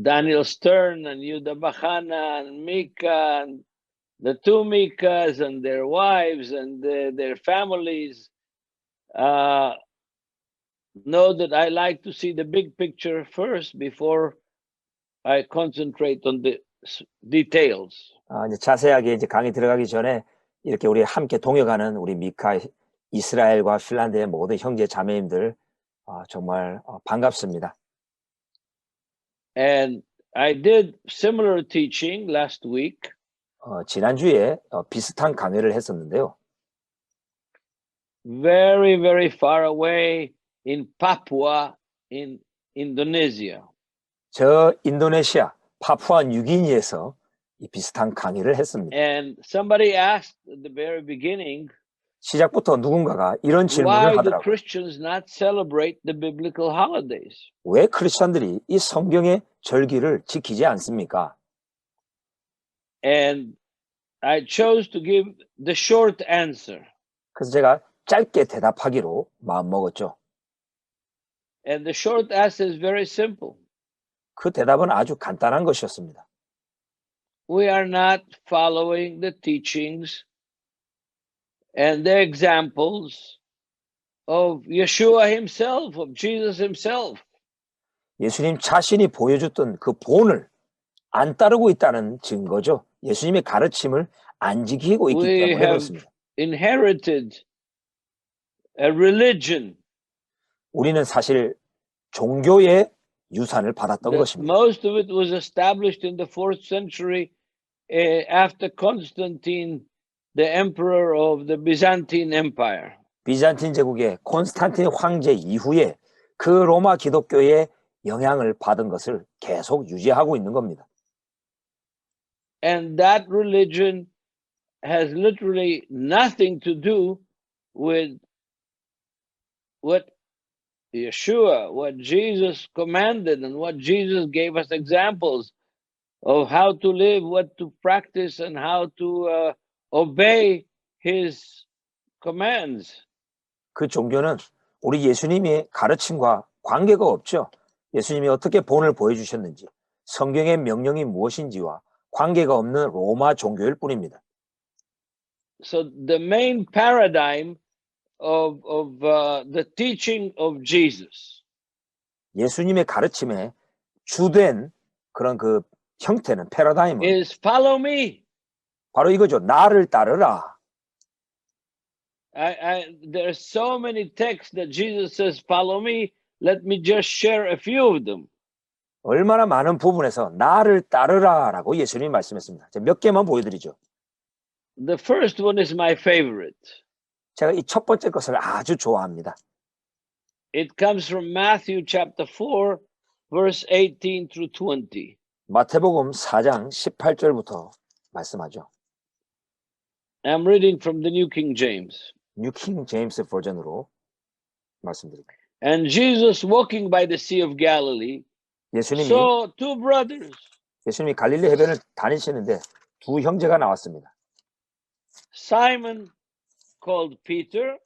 Daniel Stern and Yuda Bachana and Mika and the two Mikas and their wives and their families know that I like to see the big picture first before I concentrate on the details. 이제 자세하게 이제 강의 들어가기 전에 이렇게 우리 함께 동역하는 우리 미카, 이스라엘과 핀란드의 모든 형제 자매님들 정말 반갑습니다. And I did similar teaching last week. 지난주에 비슷한 강의를 했었는데요. Very, very far away in Papua in Indonesia. 저 인도네시아 파푸아 뉴기니에서 이 비슷한 강의를 했습니다. And somebody asked at the very beginning, 시작부터 누군가가 이런 질문을 why do 하더라고요. Christians not celebrate the biblical holidays? 왜 크리스천들이 이 성경의 절기를 지키지 않습니까? And I chose to give the short answer. 그래서 제가 짧게 대답하기로 마음먹었죠. And the short answer is very simple. 그 대답은 아주 간단한 것이었습니다. We are not following the teachings and the examples of Yeshua himself, of Jesus himself. 예수님 자신이 보여줬던 그 본을 안 따르고 있다는 증거죠. 예수님의 가르침을 안 지키고 있기 We 때문에 have 그렇습니다. inherited a religion 우리는 사실 종교의 유산을 받았던 that 것입니다. most of it was established in the 4th century after Constantine, the emperor of the Byzantine Empire. 비잔틴 제국의 콘스탄틴 황제 이후에 그 로마 기독교의 영향을 받은 것을 계속 유지하고 있는 겁니다. And that religion has literally nothing to do with what Yeshua, what Jesus commanded, and what Jesus gave us examples of how to live, what to practice, and how to obey his commands. 그 종교는 우리 예수님의 가르침과 관계가 없죠. 예수님이 어떻게 본을 보여주셨는지, 성경의 명령이 무엇인지와 관계가 없는 로마 종교일 뿐입니다. So the main paradigm of the teaching of Jesus 예수님의 가르침의 주된 그런 그 형태는 패러다임은 is follow me. 바로 이거죠. 나를 따르라. There are so many texts that Jesus says, follow me. Let me just share a few of them. 얼마나 많은 부분에서 나를 따르라라고 예수님이 말씀했습니다. 몇 개만 보여드리죠. The first one is my favorite. 제가 이 첫 번째 것을 아주 좋아합니다. It comes from Matthew chapter 4, verse 18 through 20. 마태복음 4장 18절부터 말씀하죠. I'm reading from the New King James. 뉴 킹 제임스 버전으로 말씀드립니다. And Jesus walking by the Sea of Galilee 예수님이 saw two brothers, 예수님이 갈릴리 해변을 다니시는데 두 형제가 나왔습니다. Simon called Peter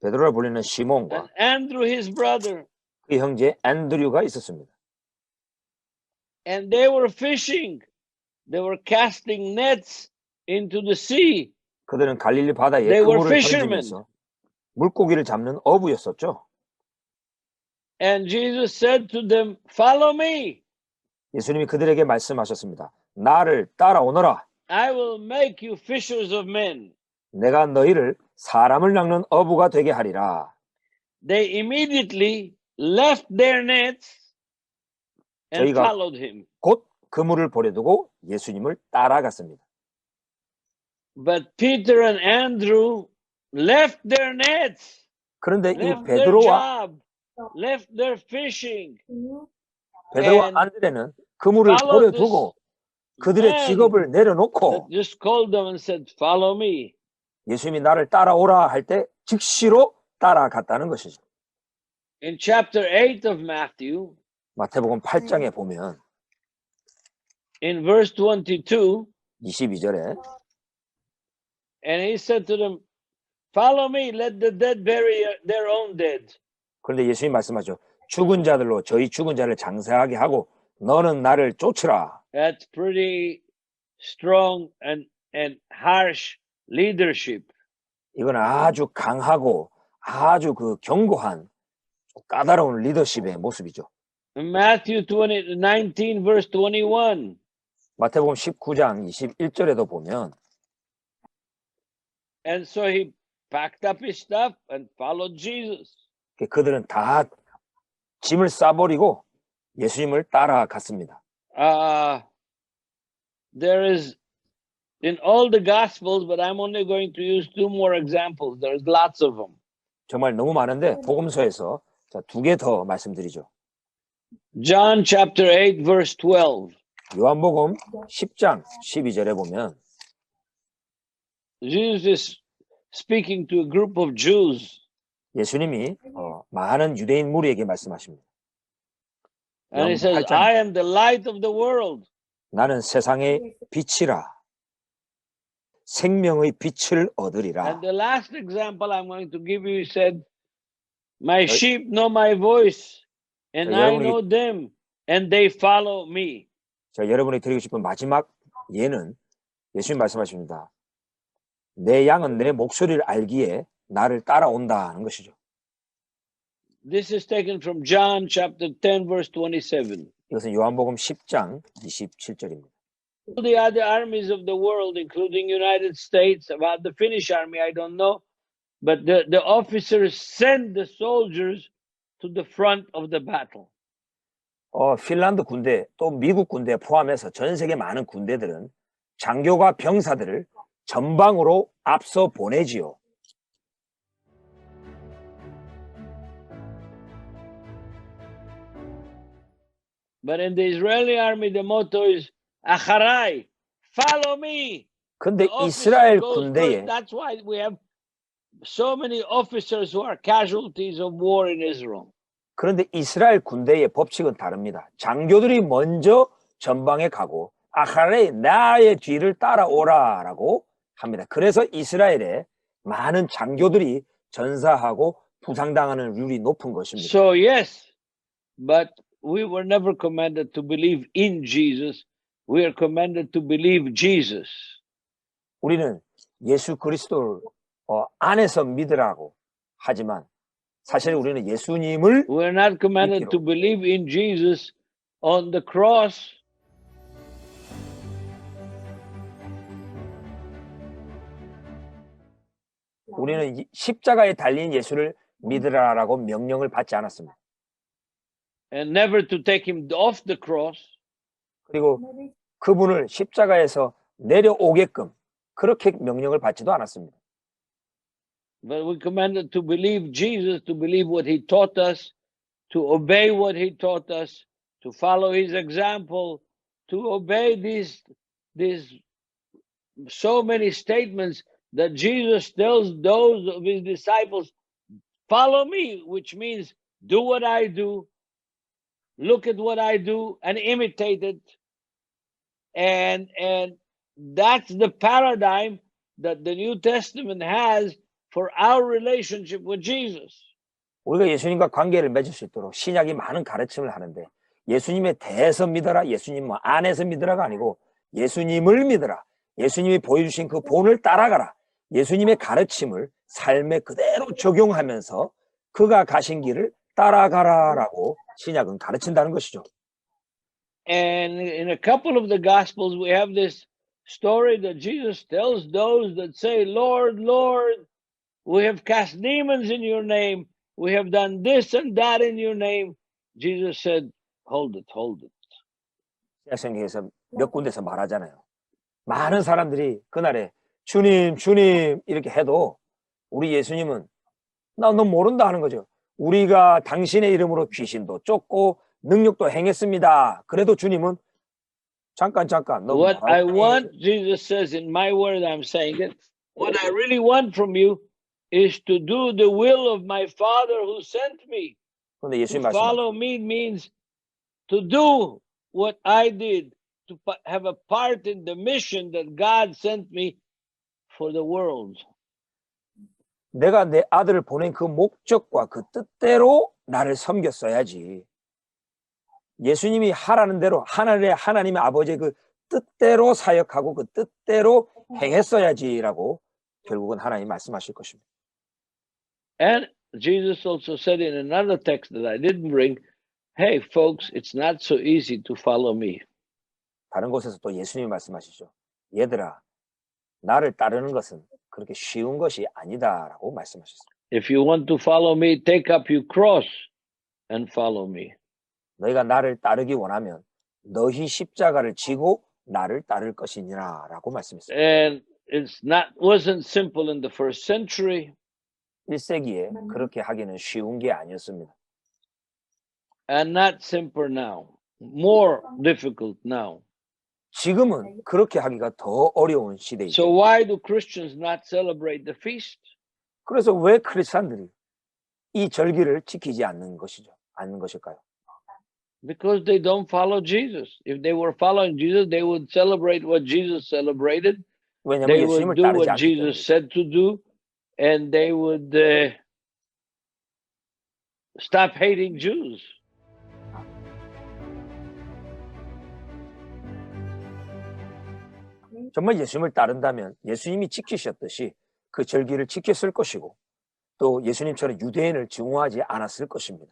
베드로라 불리는 시몬과 and Andrew his brother. 그 형제 앤드류가 있었습니다. And they were fishing. They were casting nets into the sea. 그들은 갈릴리 바다에 They were 그물을 fishermen. 던지면서 물고기를 잡는 어부였었죠. And Jesus said to them, follow me. 예수님이 그들에게 말씀하셨습니다. 나를 따라오너라. I will make you fishers of men. 내가 너희를 사람을 낚는 어부가 되게 하리라. They immediately left their nets and 저희가 followed him. 곧 그물을 버려두고 예수님을 따라갔습니다. But Peter and Andrew left their nets, 그런데 이 left their 베드로와 job, left their fishing. 베드로와 and 안드레는 그물을 followed 버려두고 this 그들의 man 직업을 that 내려놓고 just called them and said, follow me. 예수님이 나를 따라오라 할 때 즉시로 따라갔다는 것이죠. In chapter 8 of Matthew, 마태복음 8장에 보면 in verse 22, 22절에 and he said to them, follow me, let the dead bury their own dead. 그런데 예수님이 말씀하죠. 죽은 자들로 저희 죽은 자를 장사하게 하고 너는 나를 쫓으라. That's pretty strong and harsh leadership. 이건 아주 강하고 아주 그 견고한 까다로운 리더십의 모습이죠. In Matthew 19 verse 21, 마태복음 19장 21절에도 보면 and so he packed up his stuff and followed Jesus. 그들은 다 짐을 싸버리고 예수님을 따라갔습니다. There is in all the Gospels, but I'm only going to use two more examples. There's lots of them. 정말 너무 많은데 복음서에서 두 개 더 말씀드리죠. John chapter 8 verse 12. 요한복음 10장 12절에 보면 Jesus is speaking to a group of Jews. 예수님이 많은 유대인 무리에게 말씀하십니다. And he says, I am the light of the world. 나는 세상의 빛이라. 생명의 빛을 얻으리라. And the last example I'm going to give you, he said, my sheep know my voice, and I know them, and they follow me. 자, 여러분이 드리고 싶은 마지막 예는 예수님 말씀하십니다. 내 양은 내 목소리를 알기에 나를 따라온다는 것이죠. This is taken from John chapter 10 verse 27. 이것은 요한복음 10장 27절입니다. All the other armies of the world, including United States, about the Finnish army, I don't know, but the officers send the soldiers to the front of the battle. 핀란드 군대 또 미국 군대 포함해서 전 세계 많은 군대들은 장교가 병사들을 전방으로 앞서 보내지요. But in the Israeli army, the motto is "Acharai, follow me." 근데 이스라엘 군대에 That's why we have so many officers who are casualties of war in Israel. 그런데 이스라엘 군대의 법칙은 다릅니다. 장교들이 먼저 전방에 가고 아하레 나의 뒤를 따라오라라고 합니다. 그래서 이스라엘에 많은 장교들이 전사하고 부상당하는 률이 높은 것입니다. So yes, but we were never commanded to believe in Jesus. We are commanded to believe Jesus. 우리는 예수 그리스도를 안에서 믿으라고 하지만 사실 우리는 예수님을 We're not commanded to believe in Jesus on the cross. 우리는 십자가에 달린 예수를 믿으라라고 명령을 받지 않았습니다. And never to take him off the cross. 그리고 그분을 십자가에서 내려오게끔 그렇게 명령을 받지도 않았습니다. But we're commanded to believe Jesus, to believe what he taught us, to obey what he taught us, to follow his example, to obey these so many statements that Jesus tells those of his disciples, follow me, which means do what I do, look at what I do and imitate it. And that's the paradigm that the New Testament has for our relationship with Jesus. 우리가 예수님과 관계를 맺을 수 있도록 신약이 많은 가르침을 하는데 예수님에 대해서 믿어라, 예수님 안에서 믿으라가 아니고 예수님을 믿어라. 예수님이 보여주신 그 본을 따라가라. 예수님의 가르침을 삶에 그대로 적용하면서 그가 가신 길을 따라가라라고 신약은 가르친다는 것이죠. And in a couple of the Gospels, we have this story that Jesus tells those that say, Lord, Lord, we have cast demons in your name. We have done this and that in your name. Jesus said, hold it, hold it. 신약성경에서 몇 군데서 말하잖아요. 많은 사람들이 그날에 주님, 주님 이렇게 해도 우리 예수님은 나 너 모른다 하는 거죠. 우리가 당신의 이름으로 귀신도 쫓고 능력도 행했습니다. 그래도 주님은 잠깐 What I want, Jesus says in my word, I'm saying it. What I really want from you is to do the will of my Father who sent me. 그런데 예수님 To follow me means to do what I did, to have a part in the mission that God sent me for the world. 내가 내 아들을 보낸 그 목적과 그 뜻대로 나를 섬겼어야지. 예수님이 하라는 대로 하나님의 아버지의 그 뜻대로 사역하고 그 뜻대로 행했어야지라고 결국은 하나님 말씀하실 것입니다. And Jesus also said in another text that I didn't bring, hey, folks, it's not so easy to follow me. 다른 곳에서 또 예수님이 말씀하시죠. 얘들아, 나를 따르는 것은 그렇게 쉬운 것이 아니다라고 말씀하셨어요. If you want to follow me, take up your cross and follow me. 너희가 나를 따르기 원하면 너희 십자가를 지고 나를 따를 것이니라라고 말씀했어요. And wasn't simple in the first century, 1세기에 그렇게 하기는 쉬운 게 아니었습니다. and not simple now. More difficult now. 지금은 그렇게 하기가 더 어려운 So 시대이죠. why do Christians not celebrate the feast? 그래서 왜 크리스찬들이 이 절기를 지키지 않는 것일까요? Because they don't follow Jesus. If they were following Jesus, they would celebrate what Jesus celebrated. 왜냐하면 They 예수님을 would do 따르지 what 않기 Jesus 때문이죠. said to do, and they would stop hating Jews. 정말 예수님을 따른다면 예수님이 지키셨듯이 그 절기를 지켰을 것이고 또 예수님처럼 유대인을 증오하지 않았을 것입니다.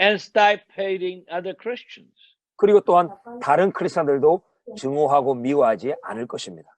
And stop hating other Christians. 그리고 또한 다른 크리스찬들도 증오하고 미워하지 않을 것입니다.